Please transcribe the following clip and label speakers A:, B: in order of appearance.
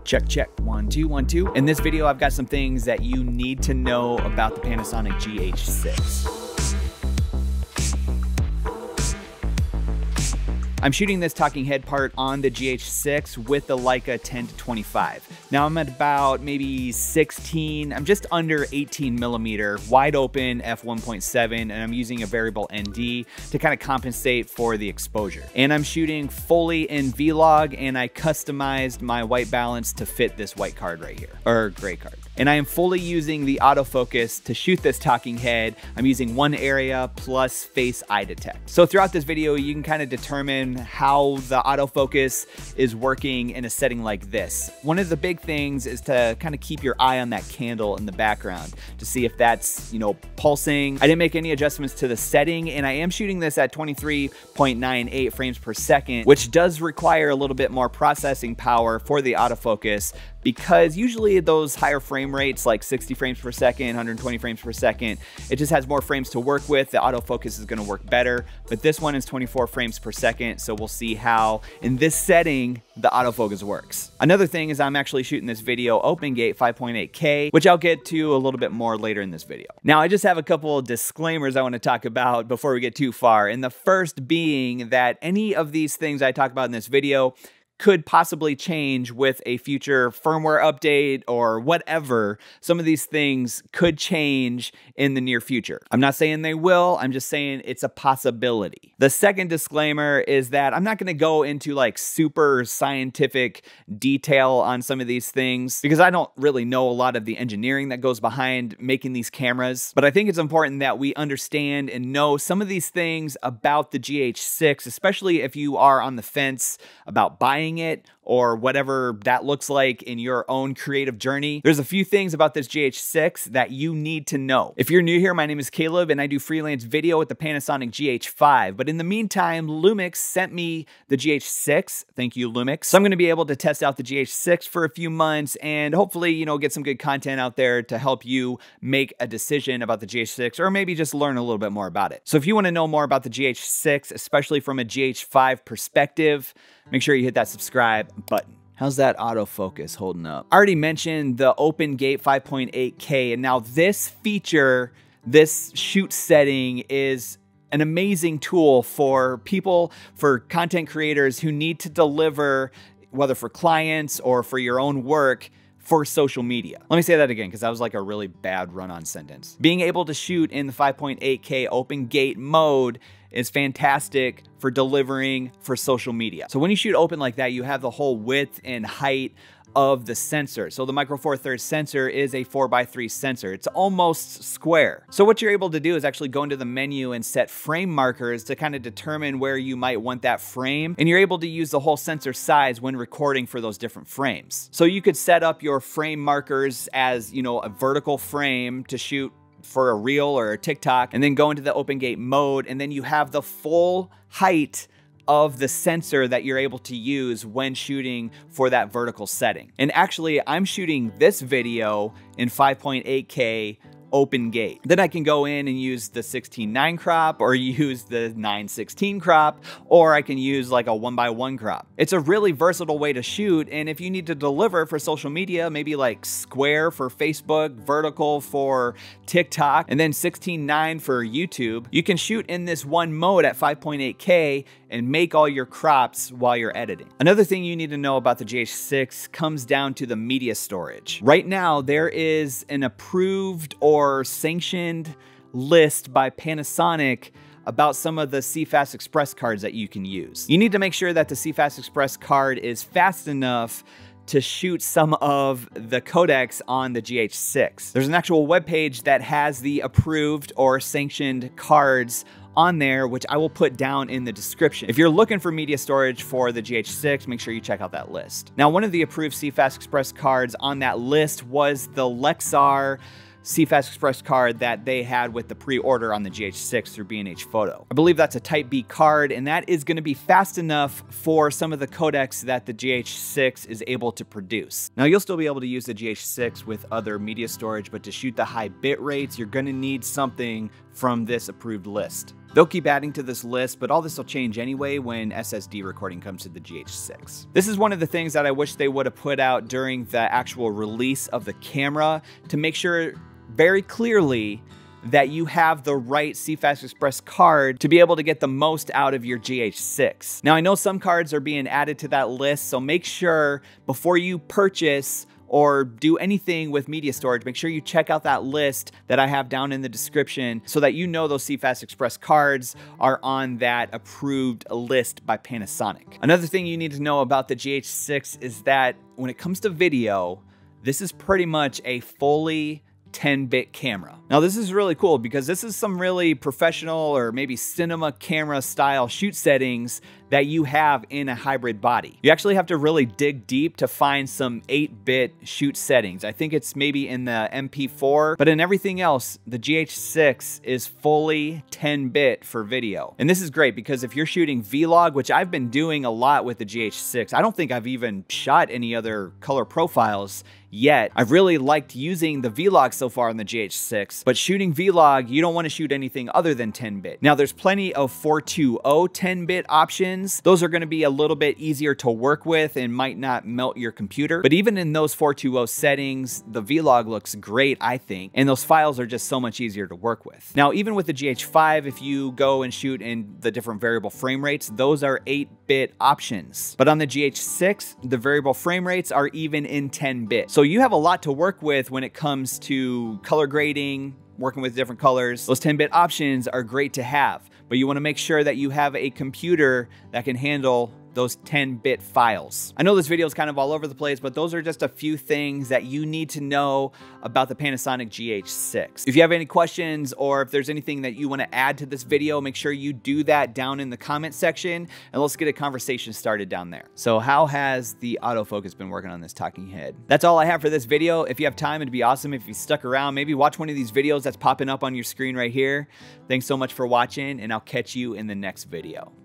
A: Check, check, 1, 2, 1, 2. In this video, I've got some things that you need to know about the Panasonic GH6. I'm shooting this talking head part on the GH6 with the Leica 10-25. Now I'm at about maybe 16, I'm just under 18 millimeter, wide open f1.7, and I'm using a variable ND to kind of compensate for the exposure. And I'm shooting fully in Vlog, and I customized my white balance to fit this white card right here, or gray card. And I am fully using the autofocus to shoot this talking head. I'm using one area plus face eye detect. So throughout this video, you can kind of determine how the autofocus is working in a setting like this. One of the big things is to kind of keep your eye on that candle in the background to see if that's, pulsing. I didn't make any adjustments to the setting, and I am shooting this at 23.98 frames per second, which does require a little bit more processing power for the autofocus, because usually those higher frame rates, like 60 frames per second, 120 frames per second, it just has more frames to work with. The autofocus is gonna work better, but this one is 24 frames per second, so we'll see how, in this setting, the autofocus works. Another thing is I'm actually shooting this video open gate 5.8K, which I'll get to a little bit more later in this video. Now, I just have a couple of disclaimers I wanna talk about before we get too far, and the first being that any of these things I talk about in this video could possibly change with a future firmware update or whatever. Some of these things could change in the near future. I'm not saying they will, I'm just saying it's a possibility. The second disclaimer is that I'm not gonna go into like super scientific detail on some of these things because I don't really know a lot of the engineering that goes behind making these cameras. But I think it's important that we understand and know some of these things about the GH6, especially if you are on the fence about buying it or whatever that looks like in your own creative journey. There's a few things about this GH6 that you need to know. If you're new here, my name is Caleb and I do freelance video with the Panasonic GH5. But in the meantime, Lumix sent me the GH6. Thank you, Lumix. So I'm gonna be able to test out the GH6 for a few months and hopefully, get some good content out there to help you make a decision about the GH6 or maybe just learn a little bit more about it. So if you wanna know more about the GH6, especially from a GH5 perspective, make sure you hit that subscribe button. How's that autofocus holding up? I already mentioned the open gate 5.8K, and now this feature, this shoot setting is an amazing tool for people, for content creators who need to deliver, whether for clients or for your own work, for social media. Let me say that again, because that was like a really bad run-on sentence. Being able to shoot in the 5.8K open gate mode is fantastic for delivering for social media. So when you shoot open like that, you have the whole width and height of the sensor. So the Micro Four Thirds sensor is a 4x3 sensor. It's almost square. So what you're able to do is actually go into the menu and set frame markers to kind of determine where you might want that frame. And you're able to use the whole sensor size when recording for those different frames. So you could set up your frame markers as, a vertical frame to shoot for a reel or a TikTok, and then go into the open gate mode, and then you have the full height of the sensor that you're able to use when shooting for that vertical setting. And actually, I'm shooting this video in 5.8K open gate. Then I can go in and use the 16:9 crop or use the 9:16 crop, or I can use like a 1x1 crop. It's a really versatile way to shoot, and if you need to deliver for social media, maybe like square for Facebook, vertical for TikTok, and then 16:9 for YouTube, you can shoot in this one mode at 5.8K and make all your crops while you're editing. Another thing you need to know about the GH6 comes down to the media storage. Right now, there is an approved or sanctioned list by Panasonic about some of the CFExpress cards that you can use. You need to make sure that the CFExpress card is fast enough to shoot some of the codecs on the GH6. There's an actual webpage that has the approved or sanctioned cards on there, which I will put down in the description. If you're looking for media storage for the GH6, make sure you check out that list. Now, one of the approved CFExpress cards on that list was the Lexar CFExpress card that they had with the pre-order on the GH6 through B&H Photo. I believe that's a Type B card, and that is going to be fast enough for some of the codecs that the GH6 is able to produce. Now, you'll still be able to use the GH6 with other media storage, but to shoot the high bit rates, you're going to need something from this approved list. They'll keep adding to this list, but all this will change anyway when SSD recording comes to the GH6. This is one of the things that I wish they would have put out during the actual release of the camera to make sure very clearly that you have the right CFExpress card to be able to get the most out of your GH6. Now I know some cards are being added to that list, so make sure before you purchase or do anything with media storage, make sure you check out that list that I have down in the description so that you know those CFExpress cards are on that approved list by Panasonic. Another thing you need to know about the GH6 is that when it comes to video, this is pretty much a fully 10-bit camera. Now this is really cool because this is some really professional or maybe cinema camera style shoot settings that you have in a hybrid body. You actually have to really dig deep to find some 8-bit shoot settings. I think it's maybe in the MP4, but in everything else, the GH6 is fully 10-bit for video. And this is great because if you're shooting vlog, which I've been doing a lot with the GH6, I don't think I've even shot any other color profiles yet. I've really liked using the vlog so far on the GH6, but shooting vlog, you don't want to shoot anything other than 10-bit. Now there's plenty of 420 10-bit options. Those are going to be a little bit easier to work with and might not melt your computer. But even in those 420 settings, the vlog looks great, I think, and those files are just so much easier to work with. Now, even with the GH5, if you go and shoot in the different variable frame rates, those are 8-bit options. But on the GH6, the variable frame rates are even in 10-bit. So you have a lot to work with when it comes to color grading, working with different colors. Those 10-bit options are great to have, but you want to make sure that you have a computer that can handle those 10-bit files. I know this video is kind of all over the place, but those are just a few things that you need to know about the Panasonic GH6. If you have any questions or if there's anything that you want to add to this video, make sure you do that down in the comment section and let's get a conversation started down there. So how has the autofocus been working on this talking head? That's all I have for this video. If you have time, it'd be awesome if you stuck around, maybe watch one of these videos that's popping up on your screen right here. Thanks so much for watching, and I'll catch you in the next video.